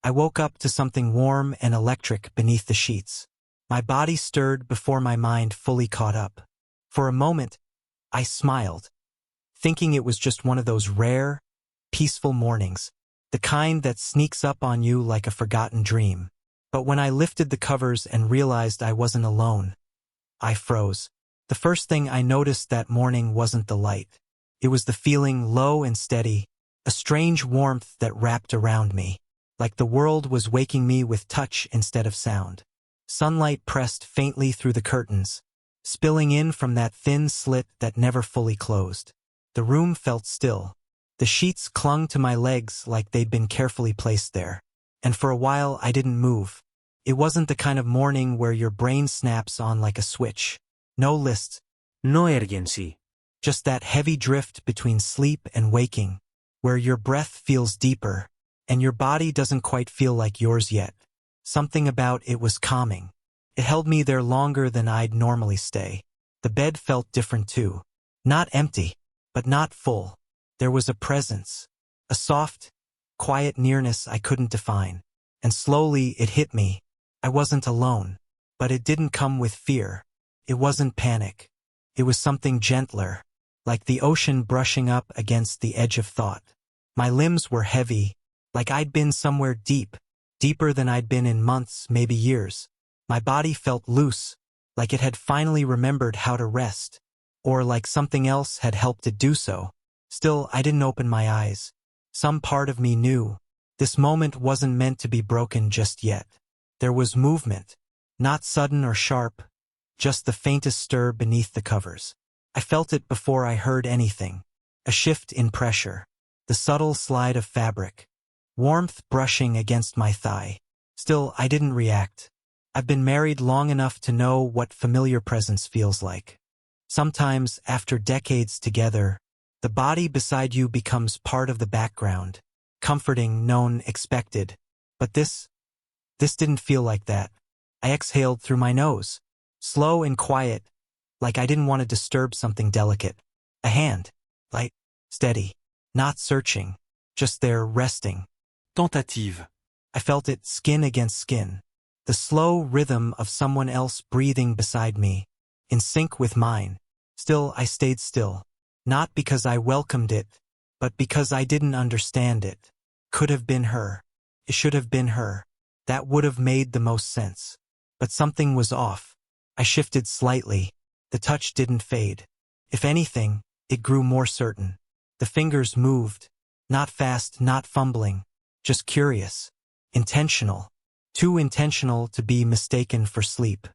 I woke up to something warm and electric beneath the sheets. My body stirred before my mind fully caught up. For a moment, I smiled, thinking it was just one of those rare, peaceful mornings, the kind that sneaks up on you like a forgotten dream. But when I lifted the covers and realized I wasn't alone, I froze. The first thing I noticed that morning wasn't the light. It was the feeling low and steady, a strange warmth that wrapped around me, like the world was waking me with touch instead of sound. Sunlight pressed faintly through the curtains, spilling in from that thin slit that never fully closed. The room felt still. The sheets clung to my legs like they'd been carefully placed there. And for a while I didn't move. It wasn't the kind of morning where your brain snaps on like a switch. No lists, No urgency. just that heavy drift between sleep and waking, where your breath feels deeper, and your body doesn't quite feel like yours yet. Something about it was calming. It held me there longer than I'd normally stay. The bed felt different too. Not empty, but not full. There was a presence, a soft, quiet nearness I couldn't define. And slowly it hit me. I wasn't alone. But it didn't come with fear. It wasn't panic. It was something gentler, like the ocean brushing up against the edge of thought. My limbs were heavy, like I'd been somewhere deep, deeper than I'd been in months, maybe years. My body felt loose, like it had finally remembered how to rest, or like something else had helped it do so. Still, I didn't open my eyes. Some part of me knew this moment wasn't meant to be broken just yet. There was movement, not sudden or sharp, just the faintest stir beneath the covers. I felt it before I heard anything. A shift in pressure, the subtle slide of fabric, warmth brushing against my thigh. Still, I didn't react. I've been married long enough to know what familiar presence feels like. Sometimes, after decades together, the body beside you becomes part of the background, comforting, known, expected. But this didn't feel like that. I exhaled through my nose, slow and quiet, like I didn't want to disturb something delicate. A hand, light, steady, not searching, just there resting. Tentative. I felt it skin against skin, the slow rhythm of someone else breathing beside me, in sync with mine. Still, I stayed still, not because I welcomed it, but because I didn't understand it. Could have been her. It should have been her. That would have made the most sense. But something was off. I shifted slightly. The touch didn't fade. If anything, it grew more certain. The fingers moved, not fast, not fumbling, just curious, intentional, too intentional to be mistaken for sleep.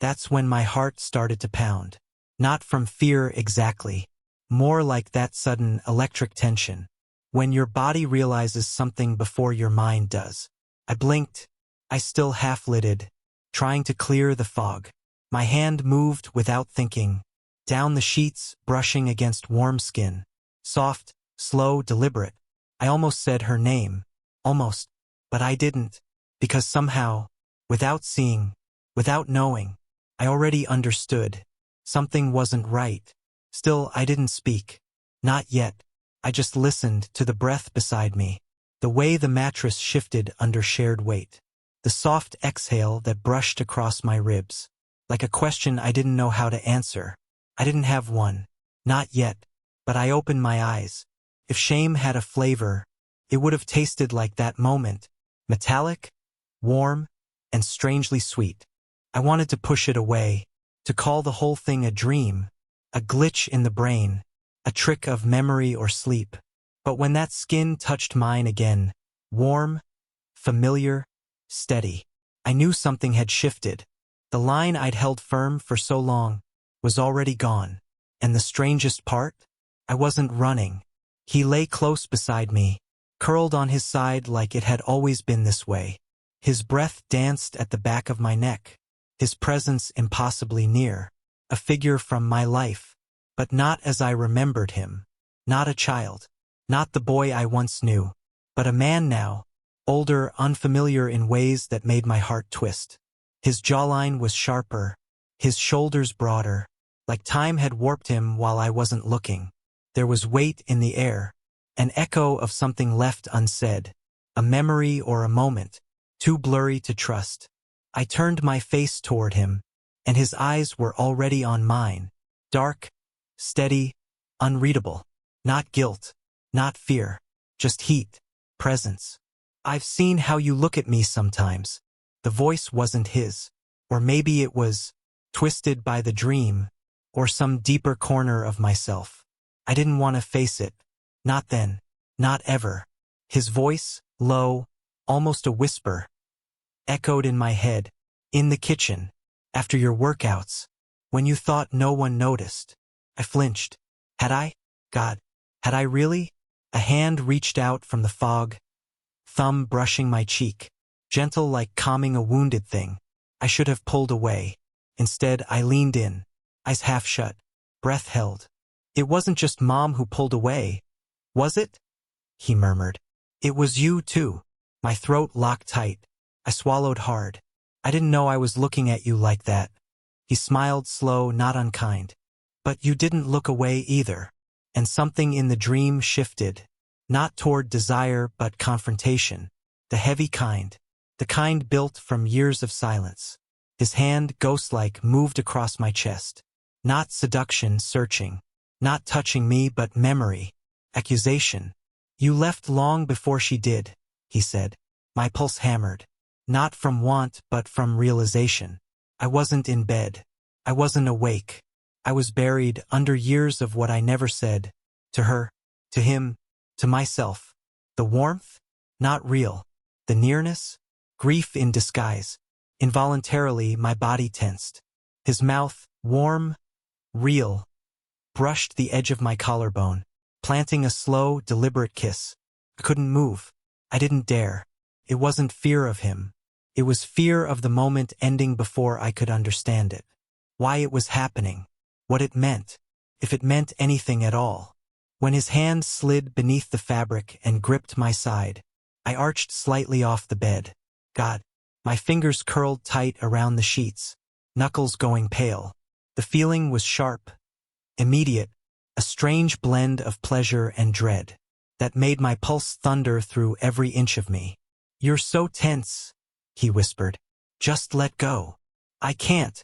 That's when my heart started to pound. Not from fear exactly, more like that sudden electric tension, when your body realizes something before your mind does. I blinked. I still half-lidded, trying to clear the fog. My hand moved without thinking, down the sheets, brushing against warm skin. Soft, slow, deliberate. I almost said her name. Almost. But I didn't. Because somehow, without seeing, without knowing, I already understood. Something wasn't right. Still, I didn't speak. Not yet. I just listened to the breath beside me. The way the mattress shifted under shared weight. The soft exhale that brushed across my ribs. Like a question I didn't know how to answer. I didn't have one. Not yet. But I opened my eyes. If shame had a flavor, it would have tasted like that moment. Metallic, warm, and strangely sweet. I wanted to push it away, to call the whole thing a dream, a glitch in the brain, a trick of memory or sleep. But when that skin touched mine again, warm, familiar, steady, I knew something had shifted. The line I'd held firm for so long was already gone. And the strangest part? I wasn't running. He lay close beside me, curled on his side like it had always been this way. His breath danced at the back of my neck, his presence impossibly near, a figure from my life, but not as I remembered him. Not a child, not the boy I once knew, but a man now, older, unfamiliar in ways that made my heart twist. His jawline was sharper, his shoulders broader, like time had warped him while I wasn't looking. There was weight in the air, an echo of something left unsaid. a memory or a moment, too blurry to trust. I turned my face toward him, and his eyes were already on mine, dark, steady, unreadable. Not guilt, not fear, just heat, presence. I've seen how you look at me sometimes. The voice wasn't his, or maybe it was twisted by the dream, or some deeper corner of myself. I didn't want to face it. Not then, not ever. His voice, low, almost a whisper, echoed in my head, in the kitchen, after your workouts, when you thought no one noticed. I flinched. Had I? God, had I really? A hand reached out from the fog, thumb brushing my cheek, gentle like calming a wounded thing. I should have pulled away. Instead, I leaned in, eyes half shut, breath held. It wasn't just Mom who pulled away, was it? He murmured. It was you, too. My throat locked tight. I swallowed hard. I didn't know I was looking at you like that. He smiled slow, not unkind. But you didn't look away either. And something in the dream shifted, not toward desire but confrontation, the heavy kind, the kind built from years of silence. His hand, ghost-like, moved across my chest. Not seduction, searching. Not touching me, but memory. Accusation. You left long before she did, he said. My pulse hammered. Not from want, but from realization. I wasn't in bed. I wasn't awake. I was buried under years of what I never said. To her, to him, to myself. The warmth? Not real. The nearness? Grief in disguise. Involuntarily, my body tensed. His mouth, warm, real, brushed the edge of my collarbone, planting a slow, deliberate kiss. I couldn't move. I didn't dare. It wasn't fear of him. It was fear of the moment ending before I could understand it. Why it was happening. What it meant. If it meant anything at all. When his hand slid beneath the fabric and gripped my side, I arched slightly off the bed. God. My fingers curled tight around the sheets, knuckles going pale. The feeling was sharp, immediate, a strange blend of pleasure and dread that made my pulse thunder through every inch of me. You're so tense, he whispered. Just let go. I can't,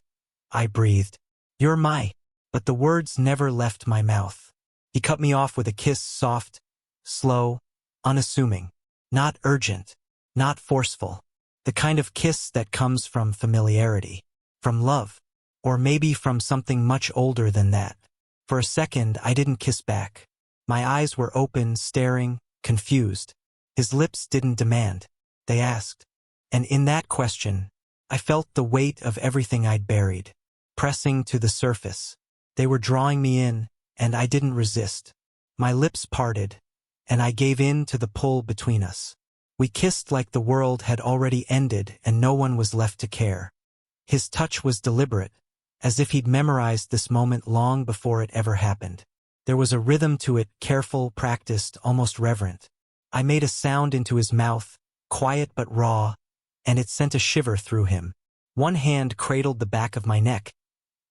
I breathed. You're my, but the words never left my mouth. He cut me off with a kiss, soft, slow, unassuming, not urgent, not forceful. The kind of kiss that comes from familiarity, from love, or maybe from something much older than that. For a second, I didn't kiss back. My eyes were open, staring, confused. His lips didn't demand. They asked. And in that question, I felt the weight of everything I'd buried, pressing to the surface. They were drawing me in, and I didn't resist. My lips parted, and I gave in to the pull between us. We kissed like the world had already ended and no one was left to care. His touch was deliberate, as if he'd memorized this moment long before it ever happened. There was a rhythm to it, careful, practiced, almost reverent. I made a sound into his mouth, quiet but raw, and it sent a shiver through him. One hand cradled the back of my neck,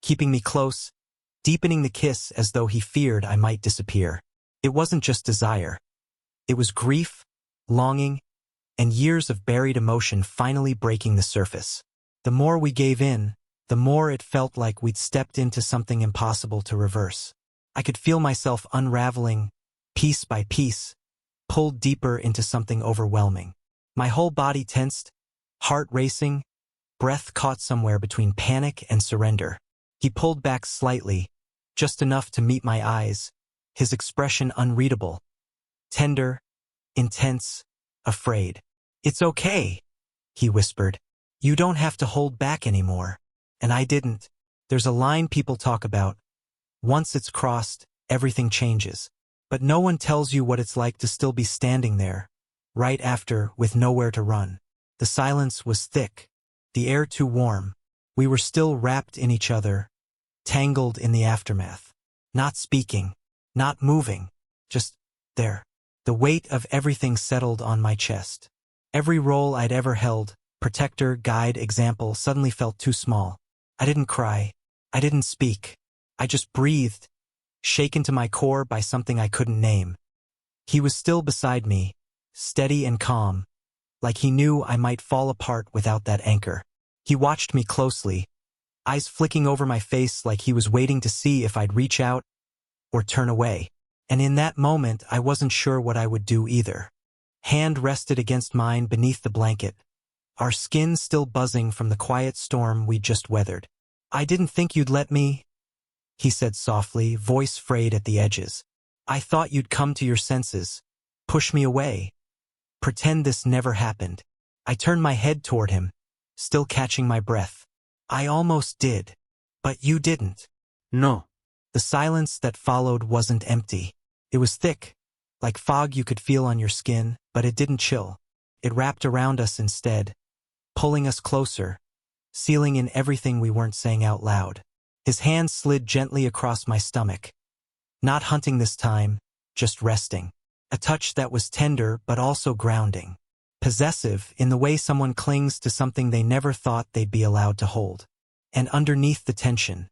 keeping me close, deepening the kiss as though he feared I might disappear. It wasn't just desire. It was grief, longing, and years of buried emotion finally breaking the surface. The more we gave in, the more it felt like we'd stepped into something impossible to reverse. I could feel myself unraveling, piece by piece, pulled deeper into something overwhelming. My whole body tensed, heart racing, breath caught somewhere between panic and surrender. He pulled back slightly, just enough to meet my eyes, his expression unreadable, tender, intense, afraid. It's okay, he whispered. You don't have to hold back anymore. And I didn't. There's a line people talk about. Once it's crossed, everything changes. But no one tells you what it's like to still be standing there, right after, with nowhere to run. The silence was thick, the air too warm. We were still wrapped in each other, tangled in the aftermath. Not speaking, not moving, just there. The weight of everything settled on my chest. Every role I'd ever held, protector, guide, example, suddenly felt too small. I didn't cry. I didn't speak. I just breathed, shaken to my core by something I couldn't name. He was still beside me, steady and calm, like he knew I might fall apart without that anchor. He watched me closely, eyes flicking over my face like he was waiting to see if I'd reach out or turn away. And in that moment, I wasn't sure what I would do either. Hand rested against mine beneath the blanket, our skin still buzzing from the quiet storm we'd just weathered. "I didn't think you'd let me," he said softly, voice frayed at the edges. "I thought you'd come to your senses, push me away, pretend this never happened." I turned my head toward him, still catching my breath. "I almost did. But you didn't." No. The silence that followed wasn't empty. It was thick, like fog you could feel on your skin, but it didn't chill. It wrapped around us instead, pulling us closer, sealing in everything we weren't saying out loud. His hand slid gently across my stomach. Not hunting this time, just resting. A touch that was tender but also grounding. Possessive in the way someone clings to something they never thought they'd be allowed to hold. And underneath the tension,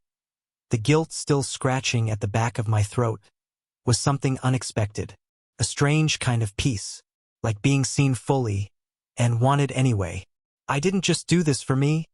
the guilt still scratching at the back of my throat, was something unexpected. A strange kind of peace, like being seen fully, and wanted anyway. "I didn't just do this for me,"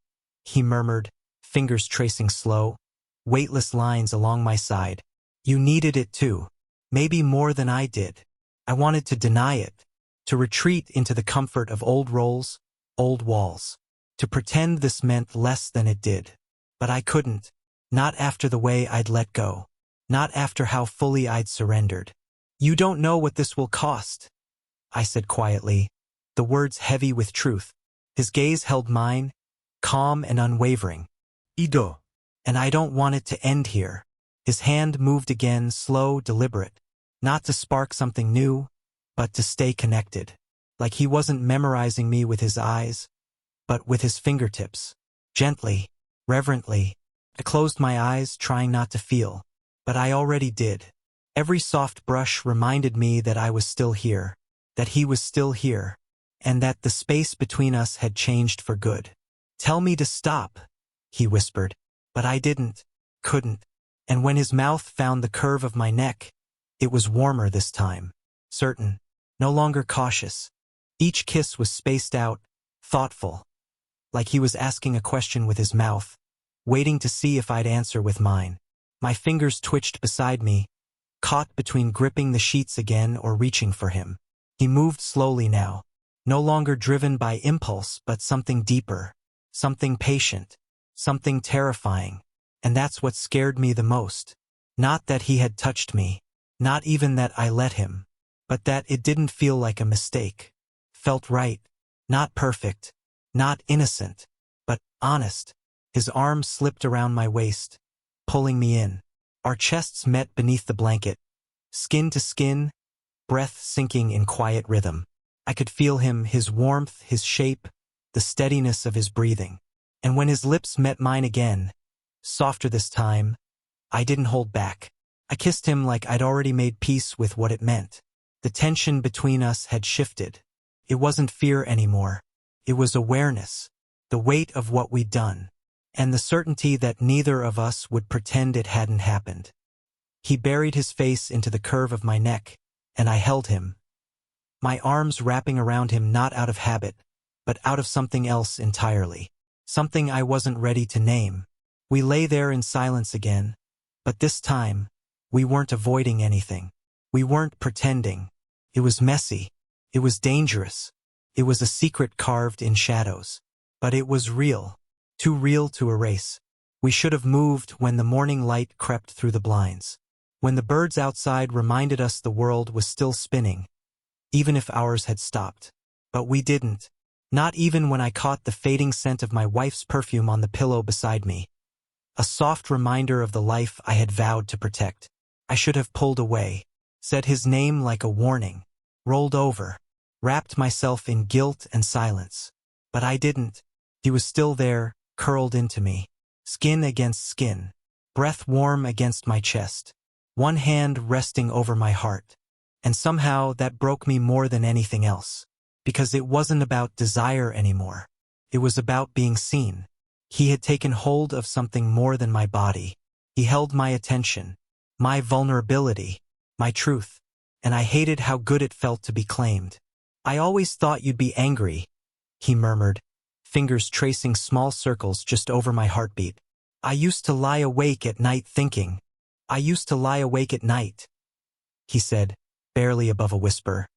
he murmured, fingers tracing slow, weightless lines along my side. "You needed it too. Maybe more than I did." I wanted to deny it, to retreat into the comfort of old roles, old walls, to pretend this meant less than it did. But I couldn't, not after the way I'd let go, not after how fully I'd surrendered. "You don't know what this will cost," I said quietly, the words heavy with truth. His gaze held mine, calm and unwavering. Ido. "And I don't want it to end here." His hand moved again, slow, deliberate, not to spark something new, but to stay connected. Like he wasn't memorizing me with his eyes, but with his fingertips. Gently, reverently, I closed my eyes, trying not to feel, but I already did. Every soft brush reminded me that I was still here, that he was still here, and that the space between us had changed for good. "Tell me to stop," he whispered, but I couldn't. And when his mouth found the curve of my neck, it was warmer this time, certain, no longer cautious. Each kiss was spaced out, thoughtful, like he was asking a question with his mouth, waiting to see if I'd answer with mine. My fingers twitched beside me, caught between gripping the sheets again or reaching for him. He moved slowly now, no longer driven by impulse but something deeper, something patient, something terrifying. And that's what scared me the most. Not that he had touched me, not even that I let him, but that it didn't feel like a mistake. Felt right, not perfect, not innocent, but honest. His arm slipped around my waist, pulling me in. Our chests met beneath the blanket, skin to skin, breath sinking in quiet rhythm. I could feel him, his warmth, his shape, the steadiness of his breathing. And when his lips met mine again, softer this time, I didn't hold back. I kissed him like I'd already made peace with what it meant. The tension between us had shifted. It wasn't fear anymore. It was awareness, the weight of what we'd done, and the certainty that neither of us would pretend it hadn't happened. He buried his face into the curve of my neck, and I held him, my arms wrapping around him not out of habit, but out of something else entirely, something I wasn't ready to name. We lay there in silence again, but this time, we weren't avoiding anything. We weren't pretending. It was messy. It was dangerous. It was a secret carved in shadows. But it was real, too real to erase. We should have moved when the morning light crept through the blinds, when the birds outside reminded us the world was still spinning, even if ours had stopped. But we didn't, not even when I caught the fading scent of my wife's perfume on the pillow beside me. A soft reminder of the life I had vowed to protect. I should have pulled away, said his name like a warning, rolled over, wrapped myself in guilt and silence. But I didn't. He was still there, curled into me, skin against skin, breath warm against my chest, one hand resting over my heart. And somehow that broke me more than anything else, because it wasn't about desire anymore. It was about being seen. He had taken hold of something more than my body. He held my attention, my vulnerability, my truth, and I hated how good it felt to be claimed. I always thought you'd be angry, he murmured, fingers tracing small circles just over my heartbeat. I used to lie awake at night thinking. I used to lie awake at night, he said, barely above a whisper.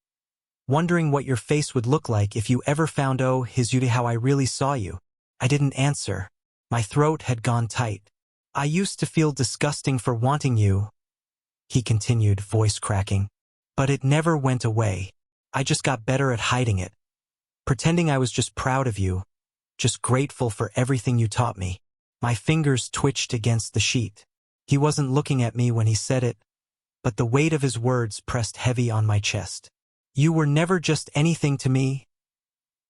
Wondering what your face would look like if you ever found how I really saw you. I didn't answer. My throat had gone tight. I used to feel disgusting for wanting you, he continued, voice cracking. But it never went away. I just got better at hiding it. Pretending I was just proud of you, just grateful for everything you taught me. My fingers twitched against the sheet. He wasn't looking at me when he said it, but the weight of his words pressed heavy on my chest. You were never just anything to me,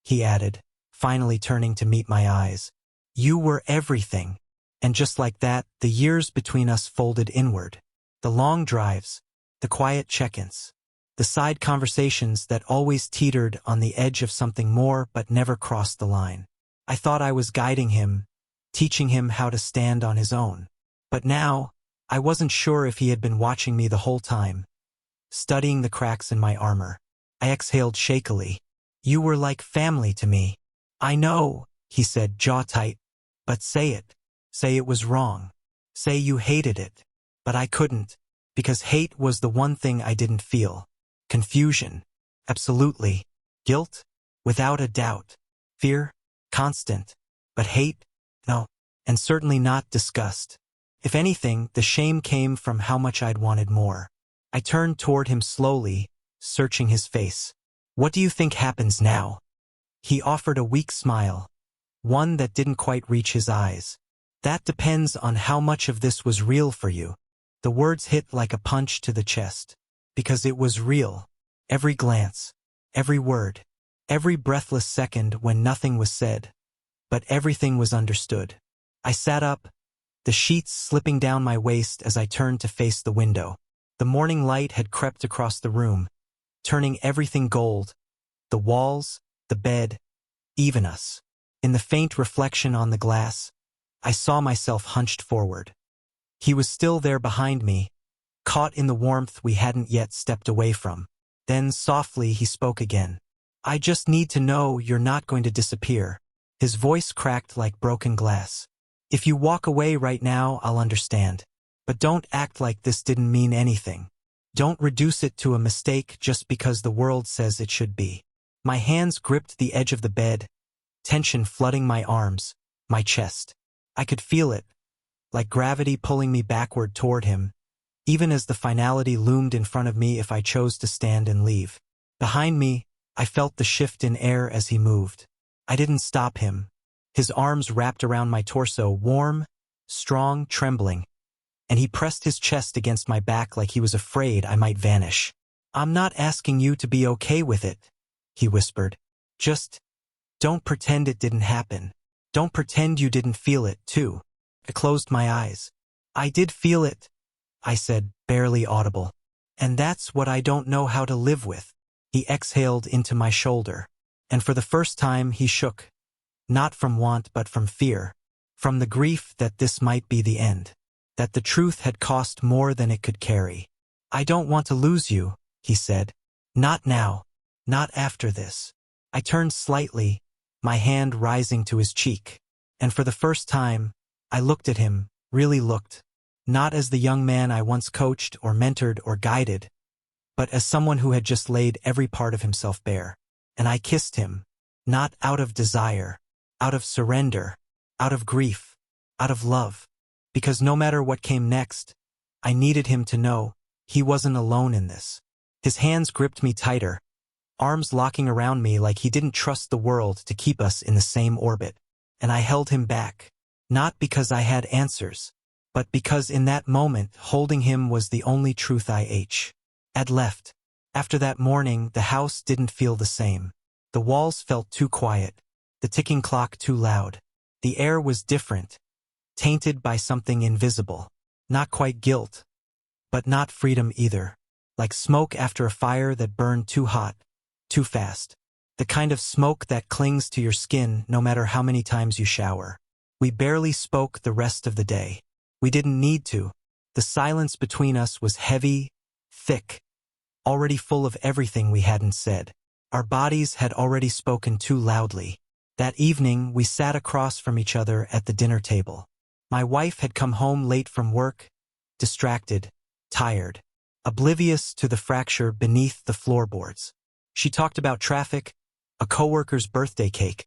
he added, finally turning to meet my eyes. You were everything. And just like that, the years between us folded inward. The long drives, the quiet check-ins, the side conversations that always teetered on the edge of something more but never crossed the line. I thought I was guiding him, teaching him how to stand on his own. But now, I wasn't sure if he had been watching me the whole time, studying the cracks in my armor. I exhaled shakily. You were like family to me. I know, he said, jaw tight. But say it. Say it was wrong. Say you hated it. But I couldn't, because hate was the one thing I didn't feel. Confusion. Absolutely. Guilt? Without a doubt. Fear? Constant. But hate? No. And certainly not disgust. If anything, the shame came from how much I'd wanted more. I turned toward him slowly, searching his face. What do you think happens now? He offered a weak smile, one that didn't quite reach his eyes. That depends on how much of this was real for you. The words hit like a punch to the chest. Because it was real. Every glance, every word, every breathless second when nothing was said. But everything was understood. I sat up, the sheets slipping down my waist as I turned to face the window. The morning light had crept across the room, turning everything gold. The walls, the bed, even us. In the faint reflection on the glass, I saw myself hunched forward. He was still there behind me, caught in the warmth we hadn't yet stepped away from. Then softly he spoke again. I just need to know you're not going to disappear. His voice cracked like broken glass. If you walk away right now, I'll understand. But don't act like this didn't mean anything. Don't reduce it to a mistake just because the world says it should be. My hands gripped the edge of the bed, tension flooding my arms, my chest. I could feel it, like gravity pulling me backward toward him, even as the finality loomed in front of me if I chose to stand and leave. Behind me, I felt the shift in air as he moved. I didn't stop him. His arms wrapped around my torso, warm, strong, trembling, and he pressed his chest against my back like he was afraid I might vanish. I'm not asking you to be okay with it, he whispered. Just don't pretend it didn't happen. Don't pretend you didn't feel it, too. I closed my eyes. I did feel it, I said, barely audible. And that's what I don't know how to live with. He exhaled into my shoulder, and for the first time he shook, not from want but from fear, from the grief that this might be the end, that the truth had cost more than it could carry. I don't want to lose you, he said. Not now. Not after this. I turned slightly, my hand rising to his cheek, and for the first time, I looked at him, really looked, not as the young man I once coached or mentored or guided, but as someone who had just laid every part of himself bare. And I kissed him, not out of desire, out of surrender, out of grief, out of love, because no matter what came next, I needed him to know he wasn't alone in this. His hands gripped me tighter, arms locking around me like he didn't trust the world to keep us in the same orbit. And I held him back, not because I had answers, but because in that moment, holding him was the only truth I had left. After that morning, the house didn't feel the same. The walls felt too quiet, the ticking clock too loud. The air was different, tainted by something invisible. Not quite guilt, but not freedom either. Like smoke after a fire that burned too hot, too fast. The kind of smoke that clings to your skin no matter how many times you shower. We barely spoke the rest of the day. We didn't need to. The silence between us was heavy, thick, already full of everything we hadn't said. Our bodies had already spoken too loudly. That evening, we sat across from each other at the dinner table. My wife had come home late from work, distracted, tired, oblivious to the fracture beneath the floorboards. She talked about traffic, a coworker's birthday cake,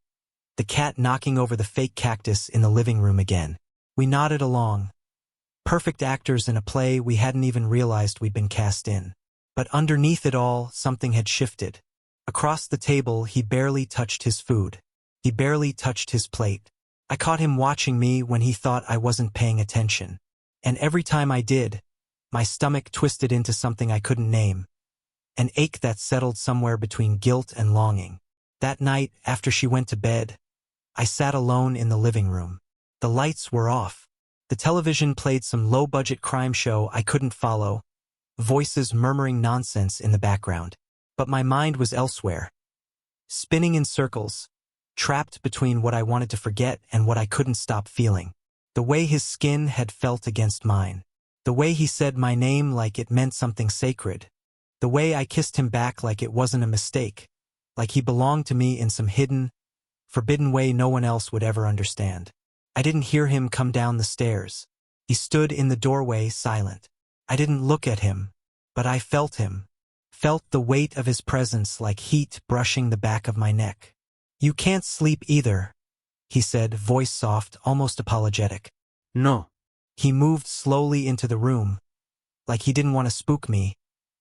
the cat knocking over the fake cactus in the living room again. We nodded along. Perfect actors in a play we hadn't even realized we'd been cast in. But underneath it all, something had shifted. Across the table, he barely touched his food. He barely touched his plate. I caught him watching me when he thought I wasn't paying attention. And every time I did, my stomach twisted into something I couldn't name. An ache that settled somewhere between guilt and longing. That night, after she went to bed, I sat alone in the living room. The lights were off. The television played some low-budget crime show I couldn't follow, voices murmuring nonsense in the background. But my mind was elsewhere, spinning in circles, trapped between what I wanted to forget and what I couldn't stop feeling. The way his skin had felt against mine. The way he said my name like it meant something sacred. The way I kissed him back like it wasn't a mistake, like he belonged to me in some hidden, forbidden way no one else would ever understand. I didn't hear him come down the stairs. He stood in the doorway, silent. I didn't look at him, but I felt him. Felt the weight of his presence like heat brushing the back of my neck. "You can't sleep either," he said, voice soft, almost apologetic. No. He moved slowly into the room, like he didn't want to spook me,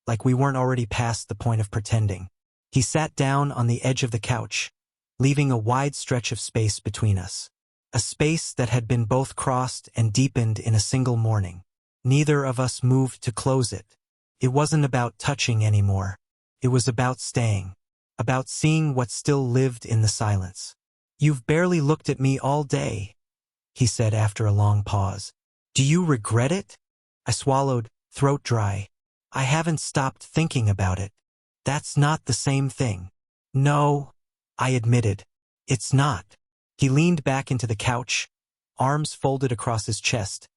like we weren't already past the point of pretending. He sat down on the edge of the couch, leaving a wide stretch of space between us. A space that had been both crossed and deepened in a single morning. Neither of us moved to close it. It wasn't about touching anymore. It was about staying. About seeing what still lived in the silence. "You've barely looked at me all day," he said after a long pause. "Do you regret it?" I swallowed, throat dry. "I haven't stopped thinking about it. That's not the same thing." "No," I admitted. "It's not." He leaned back into the couch, arms folded across his chest,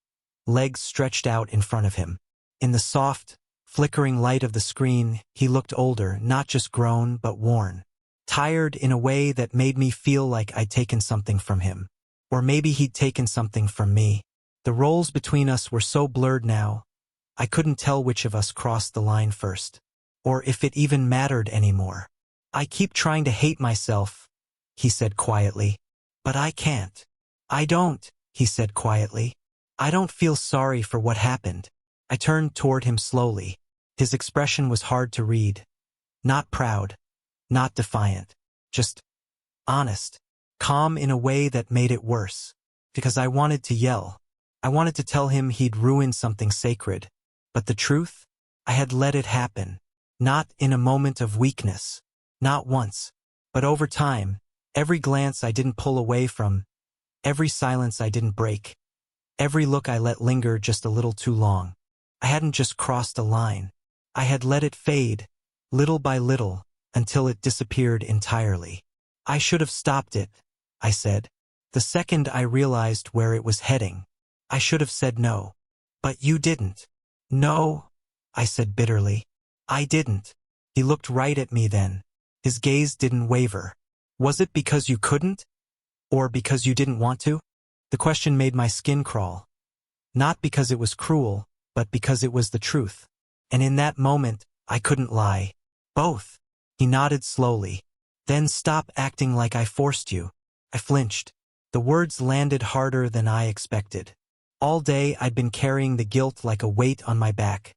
legs stretched out in front of him. In the soft, flickering light of the screen, he looked older, not just grown, but worn. Tired in a way that made me feel like I'd taken something from him. Or maybe he'd taken something from me. The roles between us were so blurred now, I couldn't tell which of us crossed the line first. Or if it even mattered anymore. "I keep trying to hate myself," he said quietly. "But I can't." "I don't," he said quietly. "I don't feel sorry for what happened." I turned toward him slowly. His expression was hard to read. Not proud, not defiant, just honest, calm in a way that made it worse. Because I wanted to yell. I wanted to tell him he'd ruined something sacred. But the truth? I had let it happen. Not in a moment of weakness. Not once. But over time, every glance I didn't pull away from, every silence I didn't break, every look I let linger just a little too long. I hadn't just crossed a line. I had let it fade, little by little, until it disappeared entirely. "I should have stopped it," I said. "The second I realized where it was heading. I should have said no. But you didn't." "No," I said bitterly. "I didn't." He looked right at me then. His gaze didn't waver. "Was it because you couldn't? Or because you didn't want to?" The question made my skin crawl. Not because it was cruel, but because it was the truth. And in that moment, I couldn't lie. "Both." He nodded slowly. "Then stop acting like I forced you." I flinched. The words landed harder than I expected. All day I'd been carrying the guilt like a weight on my back,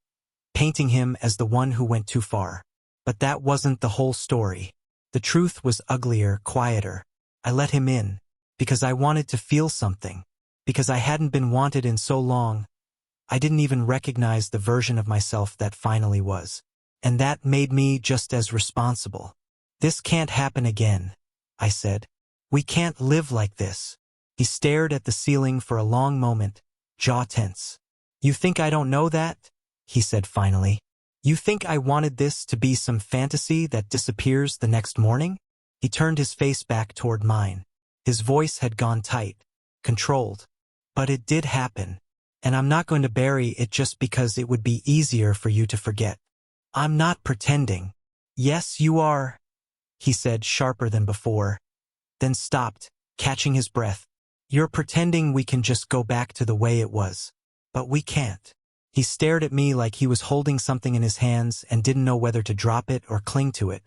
painting him as the one who went too far. But that wasn't the whole story. The truth was uglier, quieter. I let him in, because I wanted to feel something, because I hadn't been wanted in so long. I didn't even recognize the version of myself that finally was. And that made me just as responsible. "This can't happen again," I said. "We can't live like this." He stared at the ceiling for a long moment, jaw tense. "You think I don't know that?" he said finally. "You think I wanted this to be some fantasy that disappears the next morning?" He turned his face back toward mine. His voice had gone tight, controlled. "But it did happen. And I'm not going to bury it just because it would be easier for you to forget. I'm not pretending." "Yes, you are," he said, sharper than before, then stopped, catching his breath. You're pretending we can just go back to the way it was. But we can't. He stared at me like he was holding something in his hands and didn't know whether to drop it or cling to it.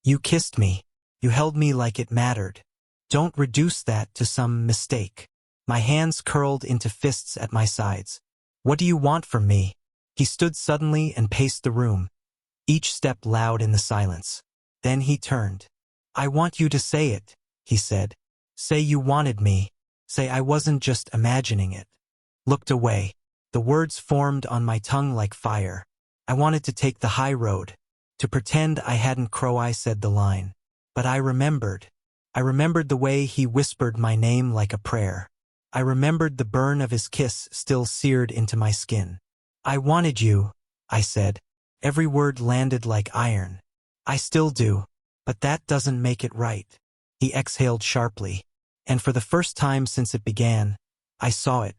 You kissed me. You held me like it mattered. Don't reduce that to some mistake. My hands curled into fists at my sides. What do you want from me? He stood suddenly and paced the room, each step loud in the silence. Then he turned. I want you to say it, he said. Say you wanted me. Say I wasn't just imagining it. Looked away. The words formed on my tongue like fire. I wanted to take the high road, to pretend I hadn't I said the line. But I remembered. I remembered the way he whispered my name like a prayer. I remembered the burn of his kiss still seared into my skin. I wanted you, I said. Every word landed like iron. I still do, but that doesn't make it right. He exhaled sharply, and for the first time since it began, I saw it.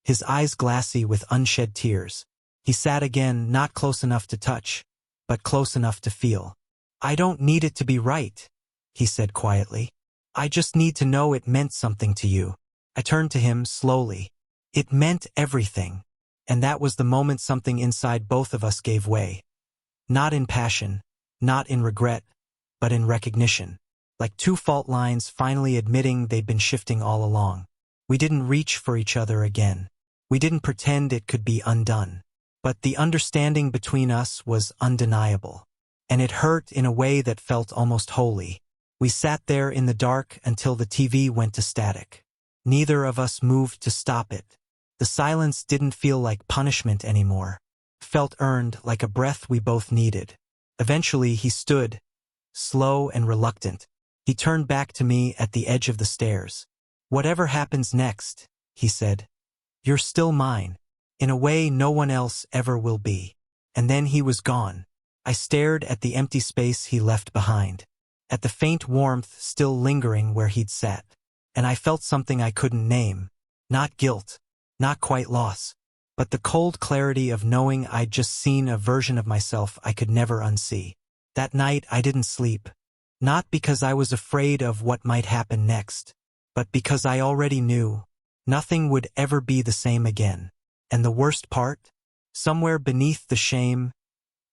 His eyes glassy with unshed tears. He sat again, not close enough to touch, but close enough to feel. I don't need it to be right, he said quietly. I just need to know it meant something to you. I turned to him slowly. It meant everything. And that was the moment something inside both of us gave way. Not in passion, not in regret, but in recognition. Like two fault lines finally admitting they'd been shifting all along. We didn't reach for each other again. We didn't pretend it could be undone. But the understanding between us was undeniable. And it hurt in a way that felt almost holy. We sat there in the dark until the TV went to static. Neither of us moved to stop it. The silence didn't feel like punishment anymore. It felt earned, like a breath we both needed. Eventually he stood, slow and reluctant. He turned back to me at the edge of the stairs. Whatever happens next, he said, you're still mine, in a way no one else ever will be. And then he was gone. I stared at the empty space he left behind, at the faint warmth still lingering where he'd sat. And I felt something I couldn't name. Not guilt, not quite loss, but the cold clarity of knowing I'd just seen a version of myself I could never unsee. That night I didn't sleep. Not because I was afraid of what might happen next, but because I already knew nothing would ever be the same again. And the worst part? Somewhere beneath the shame,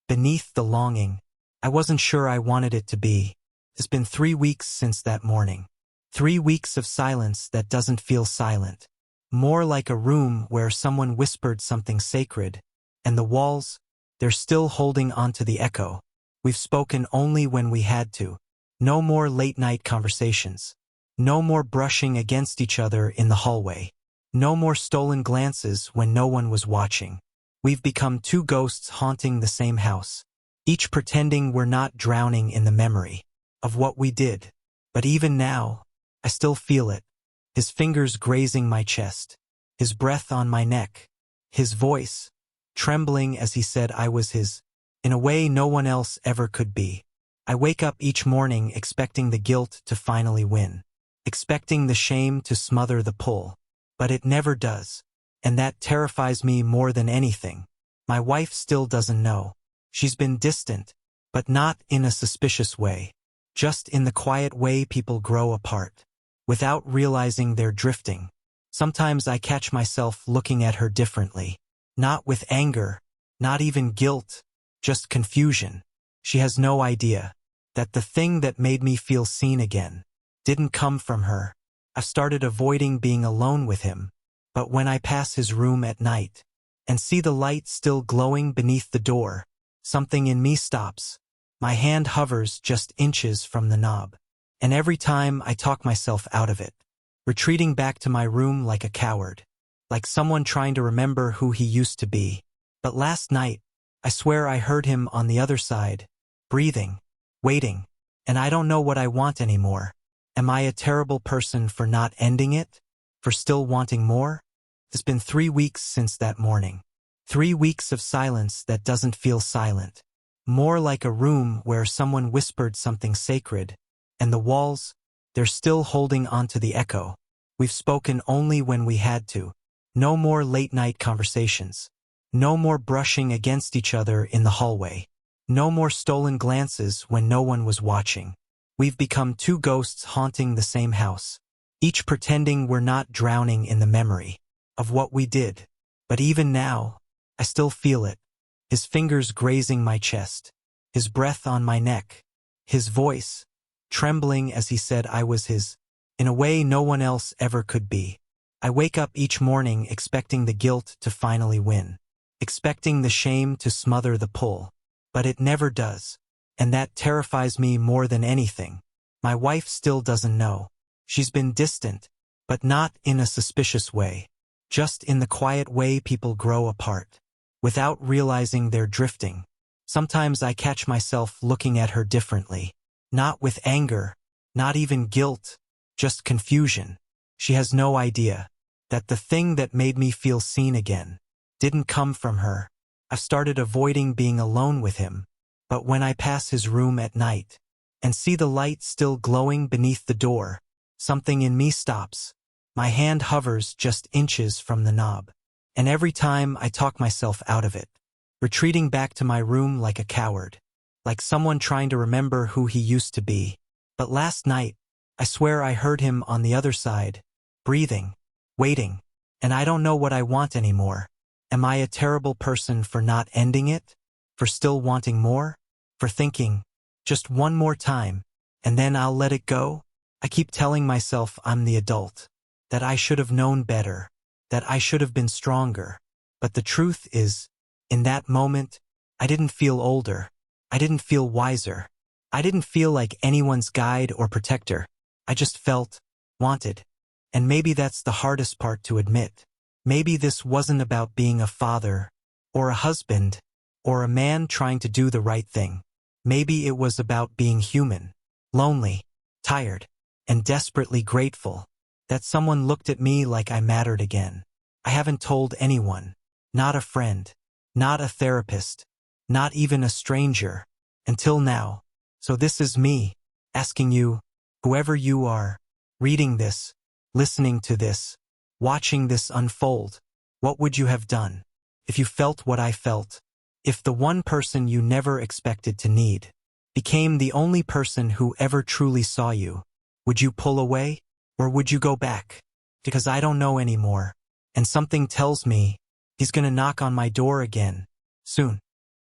beneath the longing, I wasn't sure I wanted it to be. It's been 3 weeks since that morning. 3 weeks of silence that doesn't feel silent. More like a room where someone whispered something sacred, and the walls, they're still holding onto the echo. We've spoken only when we had to. No more late-night conversations. No more brushing against each other in the hallway. No more stolen glances when no one was watching. We've become two ghosts haunting the same house, each pretending we're not drowning in the memory of what we did. But even now, I still feel it. His fingers grazing my chest, his breath on my neck, his voice trembling as he said I was his, in a way no one else ever could be. I wake up each morning expecting the guilt to finally win, expecting the shame to smother the pull. But it never does, and that terrifies me more than anything. My wife still doesn't know. She's been distant, but not in a suspicious way, just in the quiet way people grow apart, without realizing they're drifting. Sometimes I catch myself looking at her differently, not with anger, not even guilt, just confusion. She has no idea that the thing that made me feel seen again didn't come from her. I've started avoiding being alone with him, but when I pass his room at night and see the light still glowing beneath the door, something in me stops. My hand hovers just inches from the knob, and every time I talk myself out of it, retreating back to my room like a coward, like someone trying to remember who he used to be. But last night, I swear I heard him on the other side, breathing, waiting, and I don't know what I want anymore. Am I a terrible person for not ending it? For still wanting more? It's been 3 weeks since that morning. 3 weeks of silence that doesn't feel silent. More like a room where someone whispered something sacred, and the walls, they're still holding onto the echo. We've spoken only when we had to. No more late-night conversations. No more brushing against each other in the hallway. No more stolen glances when no one was watching. We've become two ghosts haunting the same house, each pretending we're not drowning in the memory of what we did. But even now, I still feel it. His fingers grazing my chest, his breath on my neck, his voice trembling as he said I was his, in a way no one else ever could be. I wake up each morning expecting the guilt to finally win, expecting the shame to smother the pull. But it never does. And that terrifies me more than anything. My wife still doesn't know. She's been distant, but not in a suspicious way. Just in the quiet way people grow apart, without realizing they're drifting. Sometimes I catch myself looking at her differently. Not with anger, not even guilt, just confusion. She has no idea that the thing that made me feel seen again didn't come from her. I've started avoiding being alone with him, but when I pass his room at night and see the light still glowing beneath the door, something in me stops. My hand hovers just inches from the knob, and every time I talk myself out of it, retreating back to my room like a coward, like someone trying to remember who he used to be. But last night, I swear I heard him on the other side, breathing, waiting, and I don't know what I want anymore. Am I a terrible person for not ending it? For still wanting more? For thinking, just one more time, and then I'll let it go? I keep telling myself I'm the adult, that I should have known better, that I should have been stronger. But the truth is, in that moment, I didn't feel older. I didn't feel wiser. I didn't feel like anyone's guide or protector. I just felt wanted. And maybe that's the hardest part to admit. Maybe this wasn't about being a father, or a husband, or a man trying to do the right thing. Maybe it was about being human, lonely, tired, and desperately grateful that someone looked at me like I mattered again. I haven't told anyone, not a friend, not a therapist, not even a stranger, until now. So this is me, asking you, whoever you are, reading this, listening to this, watching this unfold, what would you have done if you felt what I felt? If the one person you never expected to need became the only person who ever truly saw you, would you pull away, or would you go back? Because I don't know anymore, and something tells me he's gonna knock on my door again, soon.